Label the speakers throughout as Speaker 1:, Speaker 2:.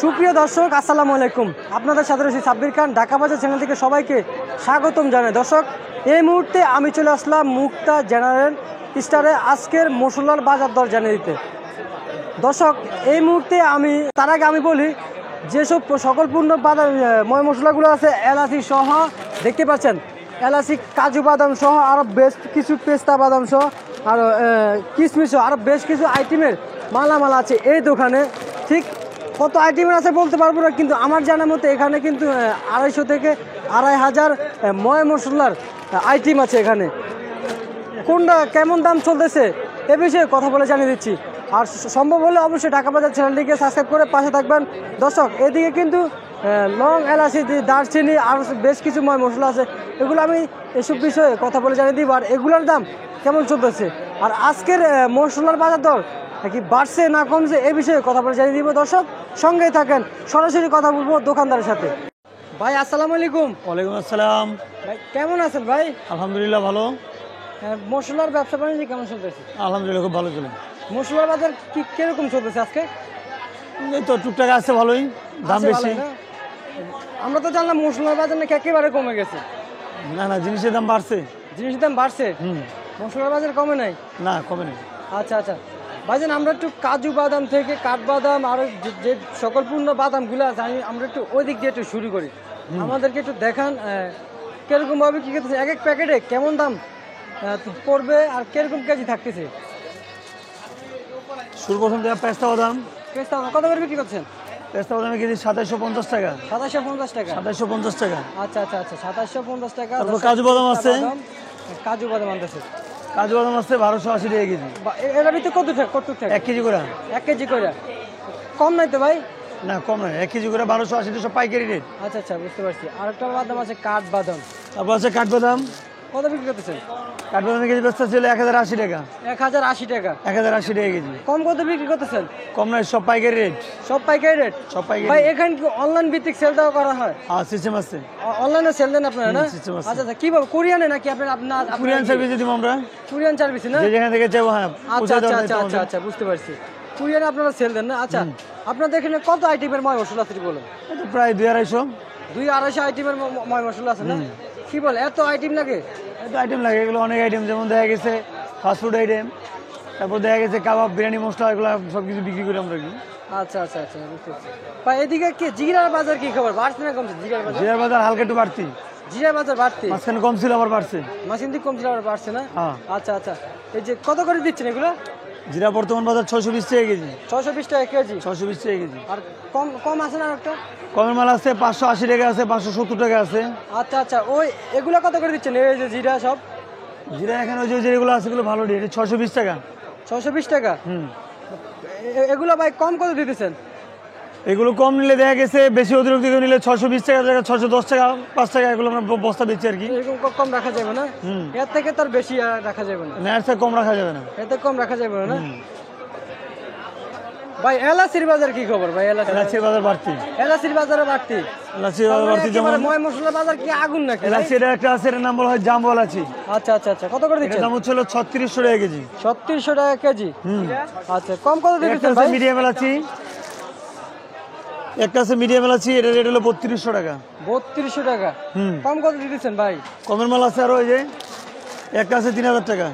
Speaker 1: সুপ্রিয় দর্শক আসসালামু আলাইকুম, আপনাদের সাথে রয়েছি সাব্বির খান। ঢাকা বাজার চ্যানেল থেকে সবাইকে স্বাগতম জানাই। দর্শক, এই মুহূর্তে আমি চলে আসলাম মুক্তা জেনারেল স্টারে আজকের মশলার বাজার দর জানিয়ে দিতে। দর্শক, এই মুহূর্তে তার আগে আমি বলি, যেসব সকল পূর্ণ বাদাম ময় মশলাগুলো আছে এলাচি সহ দেখতে পাচ্ছেন, এলাচি কাজু বাদাম সহ আরও বেশ কিছু পেস্তা বাদাম সহ আরও কিশমিশ সহ আরও বেশ কিছু আইটেমের মালামাল আছে এই দোকানে। ঠিক কত আইটেমের আছে বলতে পারবো না, কিন্তু আমার জানার মতো এখানে কিন্তু 250 থেকে 2500 ময় মশলার আইটেম আছে এখানে। কোনটা কেমন দাম চলতেছে এ বিষয়ে কথা বলে জানিয়ে দিচ্ছি। আর সম্ভব হলে অবশ্যই ঢাকা বাজার চ্যানেলটিকে সাবস্ক্রাইব করে পাশে থাকবেন। দর্শক, এদিকে কিন্তু লং, এলাচি, দারচিনি আর বেশ কিছু ময় মশলা আছে, এগুলো আমি এসব বিষয়ে কথা বলে জানিয়ে দিব। আর এগুলোর দাম কেমন চলতেছে, আর আজকের মশলার বাজার দর কি বাড়ছে না কমছে এ বিষয়ে কথা বলে জানিয়ে দিব। দর্শক, সঙ্গেই থাকেন, সরাসরি কথা বলবো দোকানদারের সাথে। ভাই আসসালামু আলাইকুম।
Speaker 2: ওয়ালাইকুম আসসালাম।
Speaker 1: ভাই কেমন আছেন ভাই?
Speaker 2: আলহামদুলিল্লাহ ভালো।
Speaker 1: মশলার ব্যবসা বাণিজ্য কেমন চলতেছে?
Speaker 2: আলহামদুলিল্লাহ খুব ভালো চলে।
Speaker 1: মশলার বাজার কিরকম চলতেছে আজকে?
Speaker 2: এই তো টুকটাক আছে, ভালোই, দাম
Speaker 1: আছে
Speaker 2: বেশি
Speaker 1: ভালোই না? আমরা তো জানলাম মশলার বাজার নাকি একেবারে কমে গেছে।
Speaker 2: না না, জিনিসের দাম বাড়ছে।
Speaker 1: জিনিসের দাম বাড়ছে, মশলার বাজার কমে নাই?
Speaker 2: না, কমে নেই।
Speaker 1: আচ্ছা আচ্ছা ভাইজান, আমরা একটু কাজু বাদাম থেকে কাঠবাদাম আর যে সকল পূর্ণ বাদামগুলো আছে আমরা একটু ওই দিক দিয়ে একটু শুরু করি। আমাদেরকে একটু দেখান কিরকম ভাবে কি করতেছে, এক এক প্যাকেটে কেমন দাম পড়বে আর কিরকম কেজি থাকতেছে।
Speaker 2: শুরু প্রথম থেকে পেস্তা বাদাম।
Speaker 1: পেস্তা কত করে বিক্রি করছেন?
Speaker 2: পেস্তা বাদামের কেজি 2750 টাকা।
Speaker 1: 2750 টাকা?
Speaker 2: 2750 টাকা।
Speaker 1: আচ্ছা আচ্ছা আচ্ছা, 2750 টাকা।
Speaker 2: তারপর কাজু বাদাম আছে।
Speaker 1: কাজু বাদাম আনতেছে,
Speaker 2: কাজু বাদাম আছে 1280 টাকা কেজি।
Speaker 1: এর ভিতরে কত থাকে?
Speaker 2: 1 কেজি করে।
Speaker 1: 1 কেজি করে? কম নাই তো ভাই?
Speaker 2: না, কম নয়, 1 কেজি করে 1280 টাকা, সব পাইকারি রেট।
Speaker 1: আচ্ছা আচ্ছা, বুঝতে পারছি। আরেকটা বাদাম আছে কাঠ বাদাম।
Speaker 2: তারপর আছে কাঠবাদাম।
Speaker 1: কত বিক্রি করতেছেন?
Speaker 2: কাঠবাদামের কেজি বেচতে ছিল 1080 টাকা।
Speaker 1: 1080 টাকা?
Speaker 2: 1080 টাকা কেজি।
Speaker 1: কম কত বিক্রি করতেছেন?
Speaker 2: কম নয়, সব পাইকারি রেট।
Speaker 1: সব পাইকারি রেট?
Speaker 2: সব পাইকারি।
Speaker 1: ভাই এখানে কি অনলাইন ভিত্তিক সেল দেওয়া করা হয়?
Speaker 2: হ্যাঁ, সিস্টেম আছে।
Speaker 1: অনলাইনে সেল দেন আপনারা না?
Speaker 2: সিস্টেম আছে।
Speaker 1: আচ্ছা আচ্ছা, কিভাবে কুরিয়ানে নাকি আপনার
Speaker 2: কুরিয়ান সার্ভিসে দিব আমরা।
Speaker 1: কুরিয়ান সার্ভিস না?
Speaker 2: যে যেখান থেকে চাইবো, হ্যাঁ।
Speaker 1: আচ্ছা আচ্ছা আচ্ছা আচ্ছা আচ্ছা, বুঝতে পারছি। কুরিয়ানে আপনারা সেল দেন না? আচ্ছা, আপনাদের এখানে কত আইটেমের ময় মশলা আছে বলেন?
Speaker 2: এটা প্রায় 200-250।
Speaker 1: 200-250 আইটেমের ময় মশলা আছে না? কি বল, এত আইটেম লাগে?
Speaker 2: এত আইটেম লাগে, এগুলো অনেক আইটেম, যেমন দেখা গেছে ফাস্টফুড আইটেম, তারপর দেখা গেছে কাবাব, বিরিয়ানি মশলা, এগুলো সব কিছু বিক্রি করি আমরা। কি
Speaker 1: আচ্ছা আচ্ছা আচ্ছা, বুঝতে পারছি। ভাই এদিকে কি জিরার বাজার কি খবর, বাড়ছে না কমছে?
Speaker 2: জিরার বাজার হালকা একটু বাড়তি।
Speaker 1: জিরার বাজার বাড়তি?
Speaker 2: মাঝখানে কম ছিল, আবার বাড়ছে।
Speaker 1: মাঝখান থেকে কম ছিল, আবার বাড়ছে না?
Speaker 2: হ্যাঁ।
Speaker 1: আচ্ছা আচ্ছা, এই যে কত করে দিচ্ছেন এগুলো?
Speaker 2: জিরা বর্তমান বাজার 620 টাকা কেজি।
Speaker 1: 620 টাকা কেজি?
Speaker 2: 620 টাকা কেজি।
Speaker 1: আর কম কম আছে না একটা?
Speaker 2: কমের মাল আছে 580 টাকা আছে, 570 টাকা আছে।
Speaker 1: আচ্ছা আচ্ছা, ওই এগুলো কত করে দিচ্ছেন এই যে জিরা সব?
Speaker 2: জিরা এখানে ওই যে যেগুলো আছে এগুলো ভালো রেট, 620 টাকা।
Speaker 1: 620 টাকা? এগুলো ভাই কম কত দিতেছেন?
Speaker 2: এগুলো কম নিলে দেখা গেছে, বেশি অতিরিক্ত নিলে 620 টাকা জায়গায় 610 টাকা, 5 টাকা, এগুলো আমরা বস্তা বেচছি আর কি।
Speaker 1: এরকম কম রাখা যাবে না? এর থেকে তার বেশি রাখা যাবে না?
Speaker 2: না, এর থেকে কম রাখা যাবে না।
Speaker 1: এর থেকে কম রাখা যাবে না? ভাই এলাচির বাজার কি খবর ভাই?
Speaker 2: এলাচির বাজার বাড়তি।
Speaker 1: এলাচির বাজারে বাড়তি?
Speaker 2: এলাচির বাজার বাড়তি, যেমন
Speaker 1: ময় মশলা বাজার কি আগুন নাকি?
Speaker 2: এলাচির একটা আছে, এর নাম বলা হয় জাম্বো এলাচি।
Speaker 1: আচ্ছা আচ্ছা আচ্ছা, কত করে দিচ্ছেন?
Speaker 2: এর দাম হচ্ছিল 3600 টাকা কেজি।
Speaker 1: 3600 টাকা কেজি? আচ্ছা, কম কত দিচ্ছেন ভাই?
Speaker 2: মিডিয়াম এলাচি একটা আছে, মিডিয়াম এলাচি, এর রেট হলো 3200 টাকা।
Speaker 1: 3200 টাকা? কম কত দিচ্ছেন ভাই?
Speaker 2: কমের মাল আছে আরো, ওই যে একটা আছে 3000 টাকা।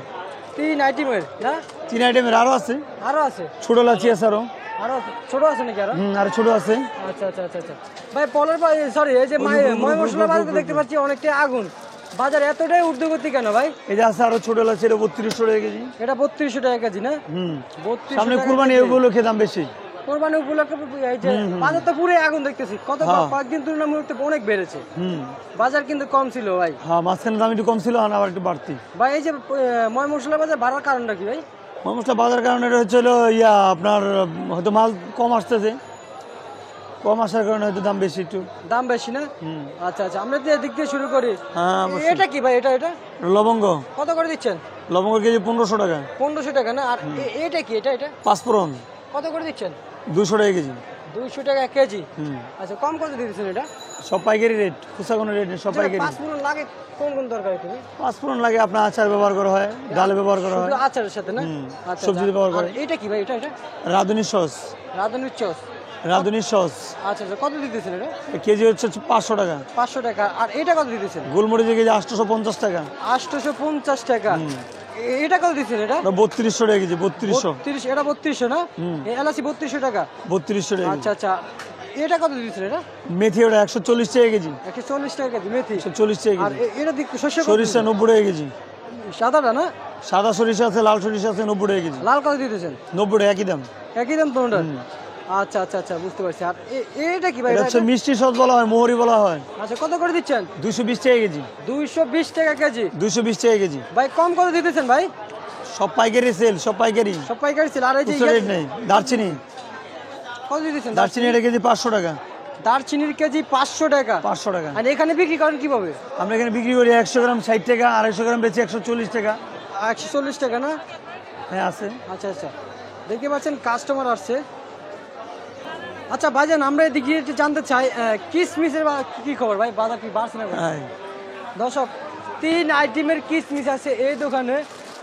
Speaker 1: 3 আইটেমের না?
Speaker 2: 3 আইটেমের আরো আছে।
Speaker 1: আরো আছে?
Speaker 2: ছোট এলাচি আছে আরো।
Speaker 1: আরো ছোট আছে নাকি আরো?
Speaker 2: আর ছোট আছে।
Speaker 1: আচ্ছা আচ্ছা আচ্ছা আচ্ছা ভাই, পলের সরি, এই যে ময় মশলা বাজারে দেখতে পাচ্ছি অনেকটাই আগুন, বাজার এতটাই ঊর্ধ্বগতি কেন ভাই?
Speaker 2: এই যে আছে আরো ছোট এলাচি, এটা 3200 টাকা কেজি।
Speaker 1: এটা 3200 টাকা কেজি না? 3200
Speaker 2: সামনে কুরবানি, এগুলো খেয়ে দাম বেশি।
Speaker 1: কোরবানি উপলক্ষে এই যে বাজার তো পুরো আগুন দেখতেছি, কত কয়েকদিন তুলনামূলক অনেক বেড়েছে। বাজার কিন্তু কম ছিল ভাই।
Speaker 2: হ্যাঁ, মাঝখানে দাম একটু কম ছিল, আবার একটু বাড়তি।
Speaker 1: ভাই এই যে ময় মশলা বাজার বাড়ার কারণটা কি ভাই?
Speaker 2: ময় মশলা বাজার কারণে এটা হচ্ছে আপনার হয়তো মাল কম আসতেছে, কম আসার কারণে হয়তো দাম বেশি, একটু
Speaker 1: দাম বেশি না? আচ্ছা আচ্ছা, আমরা এদিক দিয়ে শুরু করি।
Speaker 2: হ্যাঁ,
Speaker 1: এটা কি ভাই? এটা
Speaker 2: লবঙ্গ।
Speaker 1: কত করে দিচ্ছেন?
Speaker 2: লবঙ্গ কেজি 1500 টাকা।
Speaker 1: 1500 টাকা না? আর এটা কি? এটা
Speaker 2: পাঁচফোড়ন
Speaker 1: কত করে দিচ্ছেন?
Speaker 2: 200 টাকা কেজি।
Speaker 1: 200 টাকা কেজি? আচ্ছা, কম কত দিচ্ছেন এটা?
Speaker 2: সব পাইকারি রেট, খুচরা কোনো রেট নেই, সব পাইকারি।
Speaker 1: পাঁচফোড়ন লাগে কোন কোন তরকারি? তুমি
Speaker 2: পাঁচফোড়ন লাগে আপনার আচার ব্যবহার করা হয়, ডালে ব্যবহার করা হয়,
Speaker 1: আচারের সাথে না? আচ্ছা,
Speaker 2: সবজিতে ব্যবহার করে।
Speaker 1: এটা কি ভাই? এটা
Speaker 2: রাঁধুনি সস।
Speaker 1: রাঁধুনির সস?
Speaker 2: রাঁধুনি সস
Speaker 1: আচ্ছা আচ্ছা, কত দিতেছেন এটা?
Speaker 2: কেজি হচ্ছে 500 টাকা।
Speaker 1: 500 টাকা। আর এটা কত দিতেছেন?
Speaker 2: গোলমরিচের কেজি 850 টাকা।
Speaker 1: 850 টাকা। এটা কত দিচ্ছেন এটা?
Speaker 2: 3200 টাকা কেজি। 3200।
Speaker 1: 32, এটা 3200 না? এলাচি 3200 টাকা।
Speaker 2: 3200 টাকা।
Speaker 1: আচ্ছা আচ্ছা, এটা কত দিচ্ছেন এটা?
Speaker 2: মেথি ওটা 140 টাকা কেজি।
Speaker 1: 140 টাকা কেজি মেথি।
Speaker 2: 140 টাকা
Speaker 1: আর
Speaker 2: কেজি।
Speaker 1: এটা দিক শস্য কত
Speaker 2: সরিষা
Speaker 1: দিচ্ছেন?
Speaker 2: 90 টাকা কেজি।
Speaker 1: সাদাটা না?
Speaker 2: সাদা সরিষা আছে, লাল সরিষা আছে, 90 টাকা কেজি।
Speaker 1: লাল কত দিতেছেন?
Speaker 2: 90 টাকা, একই দাম।
Speaker 1: একই দাম তোমরা? আচ্ছা আচ্ছা আচ্ছা, বুঝতে পারছি। আর এটা কি ভাই?
Speaker 2: এটা হচ্ছে মিষ্টি সস বলা হয়, মোহরি বলা হয়।
Speaker 1: আচ্ছা, কত করে দিচ্ছেন?
Speaker 2: 220 টাকা কেজি।
Speaker 1: 220 টাকা কেজি।
Speaker 2: 220 টাকা কেজি।
Speaker 1: ভাই কম কত দিতেছেন ভাই?
Speaker 2: সব পাইকারি সেল, সব পাইকারি।
Speaker 1: সব পাইকারি ছিল। আর এই যে
Speaker 2: খুচরা রেট নেই। দারচিনি,
Speaker 1: কত দিতেছেন?
Speaker 2: দারচিনি এটা কেজি 500 টাকা।
Speaker 1: দারচিনির কেজি 500 টাকা।
Speaker 2: 500 টাকা।
Speaker 1: আর এখানে বিক্রি করেন কিভাবে?
Speaker 2: আমরা এখানে বিক্রি করি 100 গ্রাম 60 টাকা, 250 গ্রাম বেচি 140 টাকা।
Speaker 1: 140 টাকা না?
Speaker 2: হ্যাঁ আছে।
Speaker 1: আচ্ছা আচ্ছা, দেখতে পাচ্ছেন কাস্টমার আসছে। আচ্ছা ভাইজান, আমরা এদিকে একটু জানতে চাই কিসমিসের কি খবর ভাই? বাজার কি বাড়ছে না?
Speaker 2: হ্যাঁ,
Speaker 1: দর্শক, 3 আইটেমের কিসমিস আছে এই দোকানে।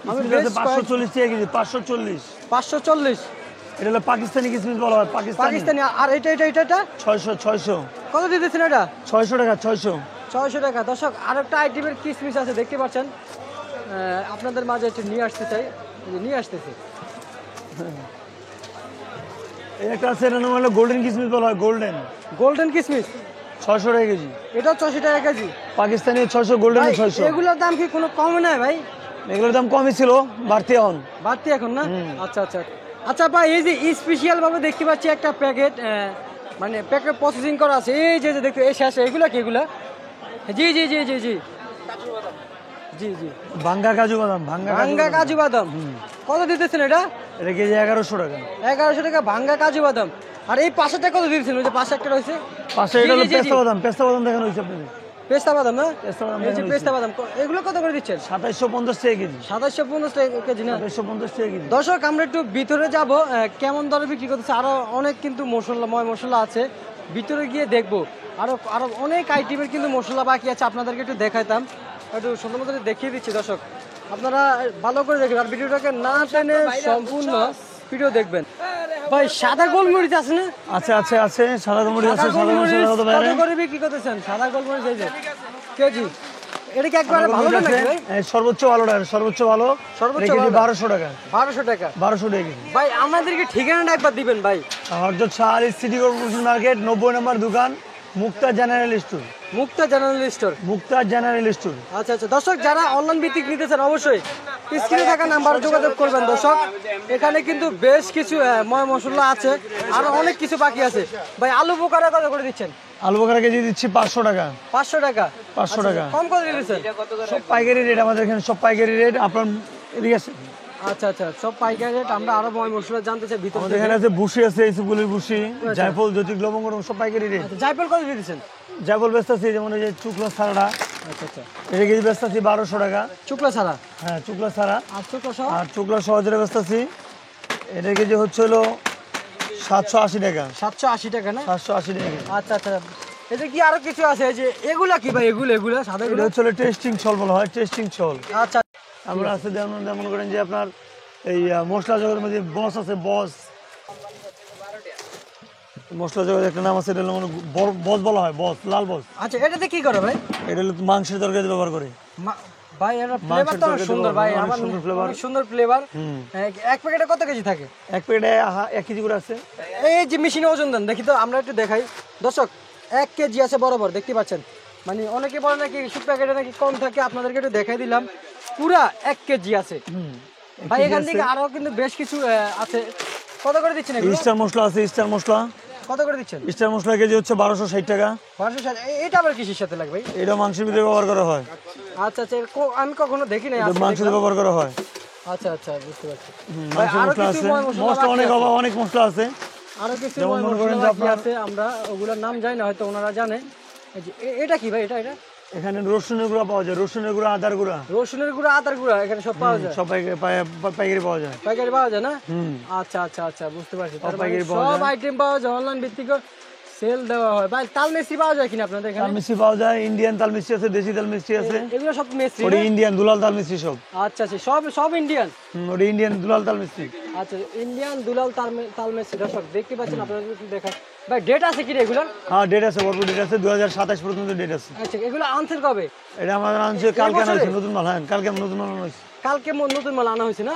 Speaker 1: আমি বেশ
Speaker 2: 540 টাকা কেজি। 540।
Speaker 1: 540।
Speaker 2: এটা হলো পাকিস্তানি কিসমিস বলা হয়,
Speaker 1: পাকিস্তানি। আর এটা এটা এটা এটা
Speaker 2: 600।
Speaker 1: কত দিতেছেন এটা?
Speaker 2: 600 টাকা। 600।
Speaker 1: 600 টাকা। দর্শক, আরেকটা আইটেমের কিসমিস আছে দেখতে পাচ্ছেন, আপনাদের মাঝে একটু নিয়ে আসতে চাই। এই যে নিয়ে আসতেছি।
Speaker 2: এই একটা আছে, এটা নাম হলো গোল্ডেন কিসমিস বলা হয়, গোল্ডেন।
Speaker 1: গোল্ডেন কিসমিস
Speaker 2: 600 টাকা কেজি।
Speaker 1: এটাও 600 টাকা কেজি।
Speaker 2: পাকিস্তানি 600, গোল্ডেন
Speaker 1: ভাই,
Speaker 2: 600।
Speaker 1: এগুলোর দাম কি কোনো কম নাই ভাই?
Speaker 2: এগুলোর দাম কমই ছিল, বাড়তি এখন।
Speaker 1: বাড়তি এখন না? আচ্ছা আচ্ছা আচ্ছা ভাই, এই যে স্পেশাল ভাবে দেখতে পাচ্ছি একটা প্যাকেট, মানে প্যাকেট প্রসেসিং করা আছে। এই যে যে দেখতে এসে আসে, এগুলা কি এগুলা? জি জি জি জি জি জি জি
Speaker 2: ভাঙ্গা কাজু বাদাম।
Speaker 1: ভাঙ্গা কাজু বাদাম। কত দিতেছেন এটা?
Speaker 2: এটা কেজি 1100 টাকা।
Speaker 1: 1100 টাকা ভাঙ্গা কাজু বাদাম। আর এই পাশেটা কত দিতেছেন? ওই যে পাশে একটা রয়েছে,
Speaker 2: পাশে এটা হলো
Speaker 1: জি, জি, জি।
Speaker 2: পেস্তা বাদাম। পেস্তা বাদাম দেখানো হয়েছে আপনাদের।
Speaker 1: পেস্তা বাদাম না?
Speaker 2: পেস্তা বাদাম
Speaker 1: এই যে
Speaker 2: দেখানো
Speaker 1: পেস্তা বাদাম, এগুলো কত করে দিচ্ছেন?
Speaker 2: 2750 টাকা কেজি।
Speaker 1: 2750 টাকা কেজি না?
Speaker 2: 2750 টাকা কেজি।
Speaker 1: দর্শক, আমরা একটু ভিতরে যাব, কেমন দরে বিক্রি করতেছে। আরো অনেক কিন্তু মশলা মশলা আছে, ভিতরে গিয়ে দেখবো। আরো আরো অনেক আইটেমের কিন্তু মশলা বাকি আছে, আপনাদেরকে একটু দেখাইতাম। একটু সুন্দর মতো দেখিয়ে দিচ্ছি দর্শক, আপনারা ভালো করে দেখবেন। আর ভিডিওটাকে না টেনে সম্পূর্ণ ভিডিও দেখবেন। ভাই, সাদা গোলমরিচ আছে না?
Speaker 2: আছে আছে আছে, সাদা গোলমরিচ আছে। সাদা গোলমরিচ কত
Speaker 1: কত
Speaker 2: বাইরে?
Speaker 1: করে বিক্রি করতেছেন সাদা গোলমরিচ? এই যে কেজি, এটা কি একবারে ভালো না নাকি ভাই?
Speaker 2: সর্বোচ্চ ভালো টাকা, সর্বোচ্চ ভালো।
Speaker 1: সর্বোচ্চ
Speaker 2: এটা কেজি
Speaker 1: ভালো।
Speaker 2: 1200 টাকা।
Speaker 1: 1200 টাকা।
Speaker 2: 1200 টাকা কেজি।
Speaker 1: ভাই, আমাদেরকে ঠিকানাটা একবার দিবেন ভাই।
Speaker 2: হরজত Shah Ali city corporation market, 90 নম্বর দোকান, মুক্তা জেনারেল স্টোর।
Speaker 1: মুক্তা জেনারেল স্টোর।
Speaker 2: মুক্তা জেনারেল স্টোর।
Speaker 1: আচ্ছা আচ্ছা, দর্শক যারা অনলাইন ভিত্তিক নিতে চান অবশ্যই স্ক্রিনে থাকা নাম্বারে যোগাযোগ করবেন দর্শক। এখানে কিন্তু বেশ কিছু ময় মশলা আছে, আর অনেক কিছু বাকি আছে। ভাই, আলু বোকারা কত করে দিচ্ছেন?
Speaker 2: আলু বোখারা কেজি দিচ্ছি 500 টাকা।
Speaker 1: 500 টাকা।
Speaker 2: 500 টাকা।
Speaker 1: কম করে দিচ্ছেন?
Speaker 2: সব পাইকারি রেট আমাদের এখানে, সব পাইকারি রেট। আপনার এদিকে আছে,
Speaker 1: আচ্ছা আচ্ছা, সব পাইকারি রেট। আমরা আরো ময় মশলা জানতে চাই ভিতরে।
Speaker 2: আমাদের এখানে আছে বুশি আছে, ইসুগুলির বুশি, জায়ফল, জ্যোতিক লবঙ্গ, সব পাইকারি রেট।
Speaker 1: জায়ফল কত দিচ্ছেন?
Speaker 2: জায়ফল ব্যস্ত আছে, যেমন এই যে চুকলা ছাড়া,
Speaker 1: আচ্ছা আচ্ছা,
Speaker 2: এটা কেজি ব্যস্ত আছি 1200 টাকা।
Speaker 1: চুকলা ছাড়া?
Speaker 2: হ্যাঁ, চুকলা ছাড়া।
Speaker 1: আর চুকলা সহ?
Speaker 2: আর চুকলা সহজে ব্যস্ত আছি, এটা কেজি হচ্ছে হলো 780 টাকা।
Speaker 1: 780 টাকা না?
Speaker 2: 780 টাকা কেজি।
Speaker 1: আচ্ছা আচ্ছা, এটা কি আরো কিছু আছে? এই যে এগুলা কি ভাই? এগুলা সাদা
Speaker 2: এটা
Speaker 1: এগুলো?
Speaker 2: হচ্ছে হলো টেস্টিং ছল বলা হয়, টেস্টিং ছল।
Speaker 1: আচ্ছা,
Speaker 2: আমরা আছে যেমন যেমন করেন যে আপনার এই মশলা জগতের মধ্যে বস আছে, বস মশলা জগতের একটা নাম আছে, এটা হলো বস বলা হয়, বস, লাল বস।
Speaker 1: আচ্ছা, এটাতে কি করে ভাই?
Speaker 2: এটা হলো মাংসের তরকারি ব্যবহার করে।
Speaker 1: ভাই, এর ফ্লেভার তো অনেক সুন্দর ভাই,
Speaker 2: অনেক
Speaker 1: আমার
Speaker 2: সুন্দর flavor।
Speaker 1: অনেক সুন্দর ফ্লেভার। এক প্যাকেটে কত কেজি থাকে?
Speaker 2: এক প্যাকেটে 1 কেজি করে আছে।
Speaker 1: এই যে মেশিনে ওজন দেন, দেখি তো, আমরা একটু দেখাই দর্শক। 1 কেজি আছে বরাবর, দেখতে পাচ্ছেন। মানে অনেকে বলে নাকি সব প্যাকেটে নাকি কম থাকে, আপনাদেরকে একটু দেখাই দিলাম। পুরা 1 কেজি আছে ভাই। এখান থেকে আরো কিন্তু বেশ কিছু আছে। কত করে দিচ্ছেন এগুলো?
Speaker 2: স্টার মশলা আছে, স্টার মশলা।
Speaker 1: কত করে দিচ্ছেন?
Speaker 2: স্টার মশলা কেজি হচ্ছে 1260 টাকা।
Speaker 1: 560। এটা আবার কিসের সাথে লাগবে ভাই?
Speaker 2: এটা মাংসের ভিতরে ব্যবহার করা হয়।
Speaker 1: আচ্ছা আচ্ছা, আমি কখনো দেখি নাই।
Speaker 2: এটা মাংসের ব্যবহার করা হয়।
Speaker 1: আচ্ছা আচ্ছা, বুঝতে পারছি।
Speaker 2: মাংসের
Speaker 1: আরো
Speaker 2: মশলা
Speaker 1: কিছু
Speaker 2: আছে,
Speaker 1: ময় মশলা
Speaker 2: মশলা
Speaker 1: বাকি
Speaker 2: অনেক
Speaker 1: আছে।
Speaker 2: অনেক মশলা আছে।
Speaker 1: আরো কিছু
Speaker 2: যেমন
Speaker 1: ময়
Speaker 2: মনে
Speaker 1: মশলা
Speaker 2: করেন যে
Speaker 1: বাকি
Speaker 2: আপনার-
Speaker 1: আছে, আমরা ওগুলোর নাম জানি না, হয়তো ওনারা জানে। এই যে এটা কি ভাই? এটা
Speaker 2: এখানে রসুনের গুঁড়া পাওয়া যায়, রসুনের গুঁড়া, আদার গুঁড়া,
Speaker 1: রসুনের গুঁড়া, আদার গুঁড়া এখানে সব পাওয়া যায়?
Speaker 2: সব পাইকারি পাওয়া যায়।
Speaker 1: পাইকারি পাওয়া যায় না? আচ্ছা আচ্ছা আচ্ছা, বুঝতে পারছি। তার মানে
Speaker 2: পাইকারি পাওয়া
Speaker 1: সব
Speaker 2: যায়।
Speaker 1: আইটেম পাওয়া যায়, অনলাইন ভিত্তিক সেল দেওয়া হয়। ভাই, তাল মিষ্টি পাওয়া যায় কিনা আপনাদের এখানে?
Speaker 2: তাল মিষ্টি পাওয়া যায়, ইন্ডিয়ান তাল মিষ্টি আছে, দেশি তাল মিষ্টি আছে।
Speaker 1: এগুলো সব মিষ্টি
Speaker 2: ওটা
Speaker 1: না?
Speaker 2: ইন্ডিয়ান দুলাল তাল মিষ্টি সব।
Speaker 1: আচ্ছা আচ্ছা, সব সব ইন্ডিয়ান।
Speaker 2: ওটা ইন্ডিয়ান দুলাল তাল মিষ্টি।
Speaker 1: আচ্ছা, ইন্ডিয়ান দুলাল তাল মিষ্টি। দর্শক দেখতে পাচ্ছেন, আপনাদের দেখা ভাই ডেট আছে কি রে এগুলোর?
Speaker 2: হ্যাঁ ডেট আছে, ভরপুর ডেট আছে, 2027 পর্যন্ত ডেট আছে।
Speaker 1: আচ্ছা এগুলো আনছেন কবে?
Speaker 2: এটা আমাদের আনছে কালকে আনা
Speaker 1: বছরে?
Speaker 2: হয়েছে, নতুন মাল। হ্যাঁ কালকে নতুন মাল আনা হয়েছে।
Speaker 1: কালকে নতুন মাল আনা হয়েছে না?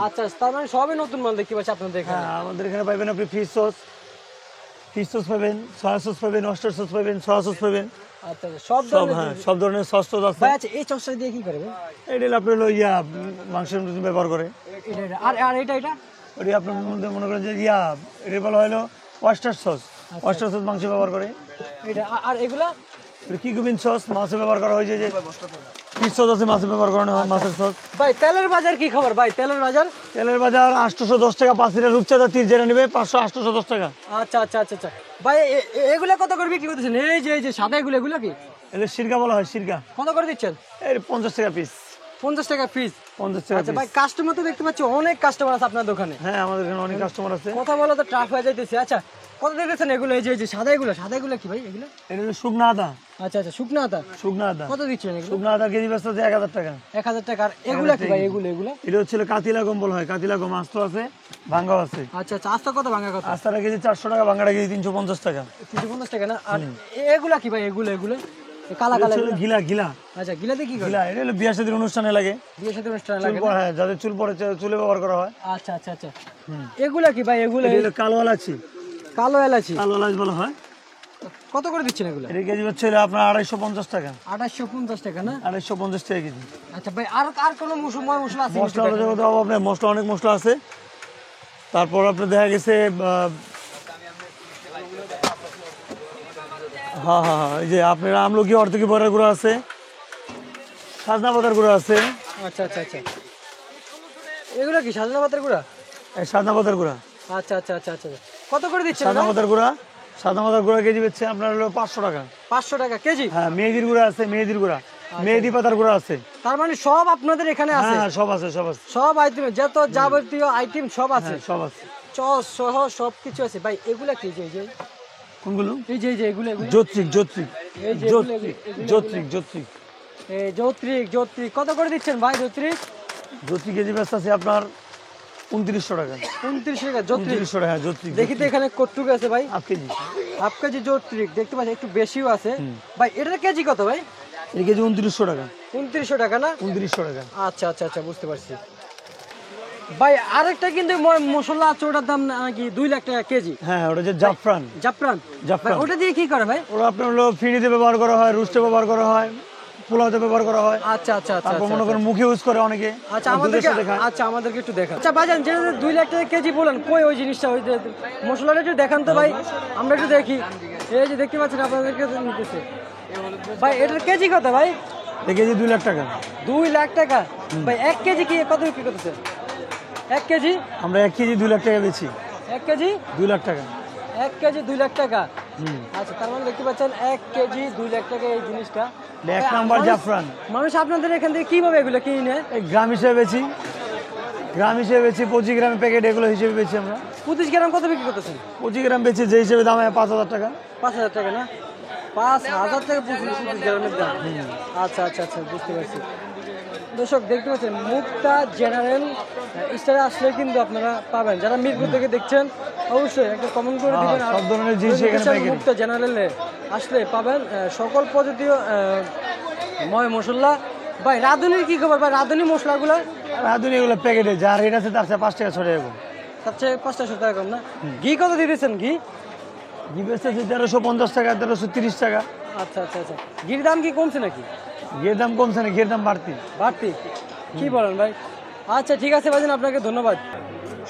Speaker 1: আচ্ছা তার মানে সবই নতুন মাল দেখতে পাচ্ছি আপনাদের এখানে।
Speaker 2: হ্যাঁ আমাদের এখানে পাবেন আপনি ফিশ সস পাবেন, সয়া সস পাবেন, অস্টার সস পাবেন, সয়া সস পাবেন,
Speaker 1: আচ্ছা সব
Speaker 2: সব।
Speaker 1: ধরনের
Speaker 2: হ্যাঁ সব ধরনের সস টস আছে।
Speaker 1: ভাই আচ্ছা এই চসটা দিয়ে কি করবে?
Speaker 2: এটা হলো আপনার হলো মাংসের মধ্যে ব্যবহার করে।
Speaker 1: এটা আর আর এটা
Speaker 2: ওটি আপনার মধ্যে মনে করেন যে এটা বলা হলো ওয়েস্টার সস। ওয়েস্টার সস মাংস ব্যবহার করে।
Speaker 1: এটা আর এগুলা
Speaker 2: কিকুমিন সস মাছে ব্যবহার করা হয়েছে, যে ফিশ সস আছে মাছে ব্যবহার করা হয়, মাছের সস।
Speaker 1: ভাই তেলের বাজার কি খবর ভাই? তেলের বাজার
Speaker 2: তেলের বাজার 810 টাকা 5 লিটার রূপচাঁদা 30 যেটা নেবে 810 টাকা।
Speaker 1: আচ্ছা আচ্ছা আচ্ছা আচ্ছা ভাই এগুলা কত করে বিক্রি করতেছেন? এই যে সাদা এগুলো কি
Speaker 2: এগুলো সিরকা বলা হয়, সিরকা।
Speaker 1: কত করে দিচ্ছেন?
Speaker 2: এই 50 টাকা পিস।
Speaker 1: 50 টাকা পিস।
Speaker 2: 50 টাকা
Speaker 1: আচ্ছা
Speaker 2: পিস।
Speaker 1: ভাই কাস্টমার তো দেখতে পাচ্ছি অনেক কাস্টমার আছে আপনার দোকানে।
Speaker 2: হ্যাঁ আমাদের এখানে অনেক কাস্টমার আছে।
Speaker 1: কথা বলা তো ট্রাফ হয়ে যাইতেছে। আচ্ছা কত দিতেছেন এগুলো? এই যে সাদা এগুলো কি ভাই এগুলো?
Speaker 2: এটা হলো শুকনা আদা।
Speaker 1: আচ্ছা আচ্ছা শুকনা আদা।
Speaker 2: শুকনা আদা
Speaker 1: কত দিচ্ছেন এগুলো?
Speaker 2: শুকনা আদা কেজি বেচতে আছে 1000 টাকা।
Speaker 1: 1000 টাকা। আর এগুলো কি ভাই? এগুলো
Speaker 2: এটা হচ্ছে কাতিলা গম বলা হয়, কাতিলা গম। আস্ত আছে, ভাঙ্গাও আছে।
Speaker 1: আচ্ছা আচ্ছা আস্তা কত ভাঙা কত?
Speaker 2: আস্তাটা কেজি 400 টাকা, ভাঙ্গাটা কেজি 350 টাকা।
Speaker 1: 350 টাকা না? আর এগুলা কি ভাই? এগুলো এই কালা
Speaker 2: এটা হচ্ছে গিলা, গিলা।
Speaker 1: আচ্ছা গিলাতে কি করে?
Speaker 2: গিলা এটা হলো বিয়ে শাদীর অনুষ্ঠানে লাগে।
Speaker 1: বিয়ের সাথে অনুষ্ঠানে
Speaker 2: চুল
Speaker 1: লাগে না?
Speaker 2: পড়ে, হ্যাঁ যাদের চুল পড়ে চুলে ব্যবহার করা হয়।
Speaker 1: আচ্ছা আচ্ছা আচ্ছা এগুলা কি ভাই? এগুলো
Speaker 2: এটা হলো কালো এলাচি।
Speaker 1: কালো এলাচি।
Speaker 2: কালো এলাচ বলা হয়।
Speaker 1: কত করে দিচ্ছেন এগুলো?
Speaker 2: এটা কেজি হচ্ছে আপনার 250 টাকা।
Speaker 1: 2850 টাকা না?
Speaker 2: 250 টাকা কেজি।
Speaker 1: আচ্ছা ভাই আর কোনো মশলা আছে?
Speaker 2: মশলা জগতে অভাব নেই, মশলা অনেক মশলা আছে। তারপর আপনার দেখা গেছে হ্যাঁ হ্যাঁ হ্যাঁ এই যে আপনার আমলকি অর্ধেক বড়ার গুঁড়ো আছে, সাজনা পাতার গুঁড়ো আছে।
Speaker 1: আচ্ছা আচ্ছা আচ্ছা এগুলো কি সাজনা পাতার গুঁড়া?
Speaker 2: এই সাজনা পাতার গুঁড়া।
Speaker 1: আচ্ছা আচ্ছা আচ্ছা আচ্ছা কত করে দিচ্ছেন?
Speaker 2: সাজনা পাতার গুঁড়া, সাজনা পাতার গুঁড়া কেজি বেচছে আপনার হলো 500 টাকা।
Speaker 1: 500 টাকা কেজি?
Speaker 2: হ্যাঁ মেহেদির গুঁড়া আছে, মেহেদির গুঁড়া, মেহেদি পাতার গুঁড়া আছে।
Speaker 1: তার মানে সব আপনাদের এখানে আছে?
Speaker 2: হ্যাঁ সব আছে, সব আছে,
Speaker 1: সব আইটেম যত যাবতীয় আইটেম সব আছে?
Speaker 2: হ্যাঁ সব আছে।
Speaker 1: চস সহ সব কিছু আছে ভাই। এগুলা কি? যে
Speaker 2: কোনগুলো?
Speaker 1: এই যে এগুলো
Speaker 2: যৌত্রিক, যৌত্রিক,
Speaker 1: এই যে
Speaker 2: যৌত্রিক, যৌত্রিক।
Speaker 1: এই যৌত্রিক কত করে দিচ্ছেন ভাই?
Speaker 2: যৌত্রিক কেজি বেচতে আছে আপনার 2900 টাকা।
Speaker 1: 29 টাকা যৌত্রিক?
Speaker 2: 2900 টাকা, হ্যাঁ যৌত্রিক।
Speaker 1: দেখি তো এখানে কতটুকু আছে ভাই?
Speaker 2: Half KG.
Speaker 1: হাফ কেজি যৌত্রিক দেখতে পাচ্ছি, একটু বেশিও আছে ভাই। এটার কেজি কত ভাই?
Speaker 2: এই কেজি 2900 টাকা।
Speaker 1: 2900 টাকা না?
Speaker 2: 2900 টাকা।
Speaker 1: আচ্ছা আচ্ছা আচ্ছা বুঝতে পারছি ভাই। আরেকটা কিন্তু মশলা আছে, ওটার দাম নাকি 2 লাখ টাকা কেজি।
Speaker 2: হ্যাঁ ওটা যে জাফরান।
Speaker 1: জাফরান?
Speaker 2: জাফরান।
Speaker 1: ওটা দিয়ে কি করে ভাই?
Speaker 2: ওটা আপনার হলো ফিরিতে ব্যবহার করা হয়, রুস্টে ব্যবহার করা হয়, পোলাওতে ব্যবহার করা হয়।
Speaker 1: আচ্ছা আচ্ছা আচ্ছা
Speaker 2: তারপর মনে করেন মুখে ইউজ করে অনেকে।
Speaker 1: আচ্ছা আমাদেরকে একটু দেখান। আচ্ছা ভাইজান যেটা 2 লাখ টাকা কেজি বলেন, কই ওই জিনিসটা? ওই যে মশলাটা একটু দেখান তো ভাই, আমরা একটু দেখি। এই যে দেখতে পাচ্ছেন আপনাদেরকে নিতেছে ভাই। এটার কেজি কত ভাই?
Speaker 2: এই কেজি 2 লাখ টাকা।
Speaker 1: 2 লাখ টাকা ভাই। 1 কেজি কি কত বিক্রি করতেছে? 1 কেজি
Speaker 2: আমরা 1 কেজি 2 লাখ টাকা বেচি।
Speaker 1: 1 কেজি
Speaker 2: 2 লাখ টাকা।
Speaker 1: 1 কেজি 2 লাখ টাকা। আচ্ছা তার মানে দেখতে পাচ্ছেন 1 কেজি 2 লাখ টাকা এই জিনিসটা।
Speaker 2: এক নাম্বার জাফরান।
Speaker 1: মানুষ আপনাদের এখান থেকে কিভাবে এগুলো কিনে নেয়?
Speaker 2: এই গ্রাম হিসেবে বেচি, গ্রাম হিসেবে বেচি, 25 গ্রাম প্যাকেট এগুলো হিসেবে বেচি আমরা।
Speaker 1: 25 গ্রাম কত বিক্রি করতেছেন?
Speaker 2: 25 গ্রাম বেচি, যে হিসেবে দাম হয় 5000 টাকা।
Speaker 1: 5000 টাকা না? 5000 টাকা 25 গ্রামের দাম। আচ্ছা আচ্ছা আচ্ছা বুঝতে পারছি। দর্শক দেখতে পাচ্ছেন মুক্তা জেনারেল স্টারে আসলে কিন্তু আপনারা পাবেন। যারা মিরপুর থেকে দেখছেন অবশ্যই একটা কমেন্ট করে দিবেন।
Speaker 2: সব ধরনের জিনিস এখানে পাইকারি।
Speaker 1: মুক্তা জেনারেলে আসলে পাবেন সকল প্রজাতীয় মশলা। ভাই রাঁধুনির কি খবর ভাই? রাঁধুনি মশলাগুলো?
Speaker 2: রাঁধুনি এগুলো প্যাকেটে যা রেট আছে তার চেয়ে 5 টাকা ছড়ে যাবো।
Speaker 1: তার চেয়ে 500 টাকা কম না? ঘি কত দিতেছেন? ঘি
Speaker 2: বেচতেছে 1350 টাকা, 1330 টাকা।
Speaker 1: আচ্ছা আচ্ছা আচ্ছা ঘির দাম কি কমছে নাকি?
Speaker 2: ঘিয়ের দাম কমছে না, ঘিয়ের দাম বাড়তি।
Speaker 1: কি বলেন ভাই? আচ্ছা ঠিক আছে ভাইজান, আপনাকে ধন্যবাদ।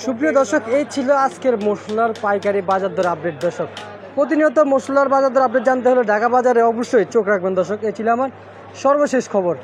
Speaker 1: সুপ্রিয় দর্শক, এই ছিল আজকের মশলার পাইকারি বাজার দর আপডেট। দর্শক প্রতিনিয়ত মশলার বাজার দর আপডেট জানতে হলে ঢাকা বাজারে অবশ্যই চোখ রাখবেন। দর্শক এই ছিল আমার সর্বশেষ খবর।